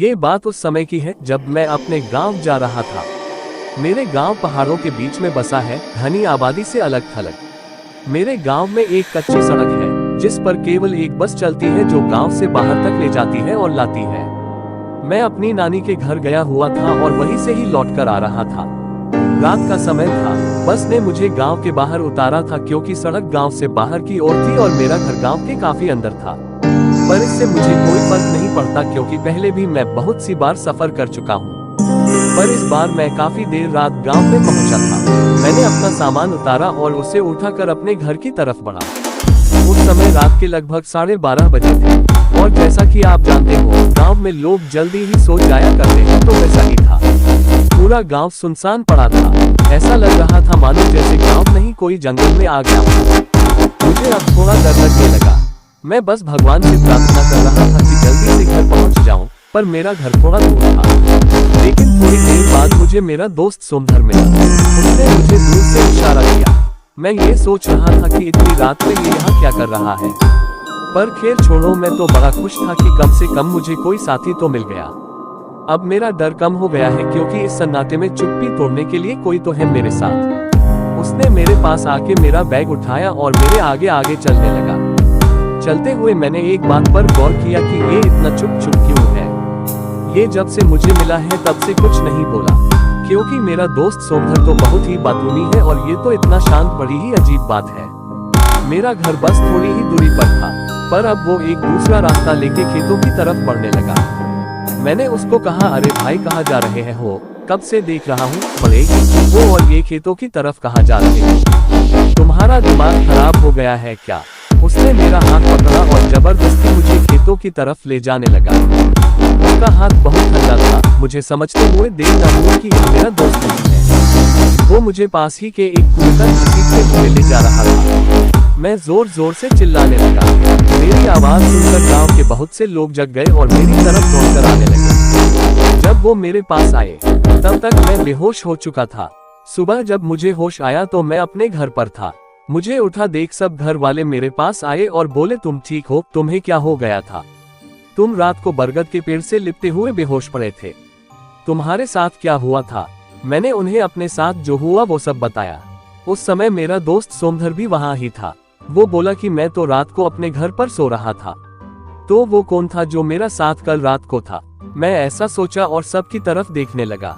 ये बात उस समय की है जब मैं अपने गांव जा रहा था। मेरे गांव पहाड़ों के बीच में बसा है, घनी आबादी से अलग थलग। मेरे गांव में एक कच्ची सड़क है जिस पर केवल एक बस चलती है जो गांव से बाहर तक ले जाती है और लाती है। मैं अपनी नानी के घर गया हुआ था और वहीं से ही लौटकर आ रहा था। रात का समय था। बस ने मुझे गांव के बाहर उतारा था क्योंकि सड़क गांव से बाहर की ओर थी और मेरा घर गांव के काफी अंदर था। पर इससे मुझे कोई फर्क नहीं पड़ता क्योंकि पहले भी मैं बहुत सी बार सफर कर चुका हूँ। पर इस बार मैं काफी देर रात गांव में पहुंचा था। मैंने अपना सामान उतारा और उसे उठाकर अपने घर की तरफ बढ़ा। उस समय रात के लगभग 12:30 बजे थे और जैसा कि आप जानते हो गांव में लोग जल्दी ही सो जाया करते हैं, तो वैसा ही था। पूरा गांव सुनसान पड़ा था। ऐसा लग रहा था मानो जैसे गांव नहीं कोई जंगल में आ गया हो। मुझे अब थोड़ा डर लगने लगा। मैं बस भगवान से प्रार्थना कर रहा था कि जल्दी से घर पहुंच जाऊं, पर मेरा घर थोड़ा दूर था। लेकिन थोड़ी देर बाद मुझे मेरा दोस्त सोमधर मिला। उसने मुझे दूर से इशारा किया। मैं ये सोच रहा था कि इतनी रात में ये यहाँ क्या कर रहा है, पर खैर छोड़ो, मैं तो बड़ा खुश था कि कम से कम मुझे कोई साथी तो मिल गया। अब मेरा डर कम हो गया है क्योंकि इस सन्नाटे में चुप्पी तोड़ने के लिए कोई तो है मेरे साथ। उसने मेरे पास आके मेरा बैग उठाया और मेरे आगे आगे चलने लगा। चलते हुए मैंने एक बात पर गौर किया कि ये इतना चुप क्यों है। ये जब से मुझे मिला है तब से कुछ नहीं बोला, क्योंकि मेरा दोस्त सोमधर तो बहुत ही बातूनी है और ये तो इतना शांत, बड़ी ही अजीब बात है। मेरा घर बस थोड़ी ही दूरी पर था, पर अब वो एक दूसरा रास्ता लेके खेतों की तरफ बढ़ने लगा। मैंने उसको कहा, अरे भाई कहाँ जा रहे हो? कब से देख रहा हूँ, बड़े वो और ये खेतों की तरफ कहाँ जा रहे हो? तुम्हारा दिमाग खराब हो गया है क्या? उसने मेरा हाथ पकड़ा और जबरदस्ती मुझे खेतों की तरफ ले जाने लगा। उसका हाथ बहुत ठंडा था। मुझे समझते हुए देर न हुई कि यह मेरा दोस्त नहीं है। वो मुझे पास ही के एक कुएं तक घसीटते हुए ले जा रहा था। मैं जोर जोर से चिल्लाने लगा। मेरी आवाज सुनकर गांव के बहुत से लोग जग गए और मेरी तरफ दौड़कर आने लगे। जब वो मेरे पास आए तब तक मैं बेहोश हो चुका था। सुबह जब मुझे होश आया तो मैं अपने घर पर था। मुझे उठा देख सब घर वाले मेरे पास आए और बोले, तुम ठीक हो? तुम्हें क्या हो गया था? तुम रात को बरगद के पेड़ से लिपटे हुए बेहोश पड़े थे। तुम्हारे साथ क्या हुआ था? मैंने उन्हें अपने साथ जो हुआ वो सब बताया। उस समय मेरा दोस्त सोमधर भी वहां ही था। वो बोला कि मैं तो रात को अपने घर पर सो रहा था। तो वो कौन था जो मेरा साथ कल रात को था? मैं ऐसा सोचा और सबकी तरफ देखने लगा।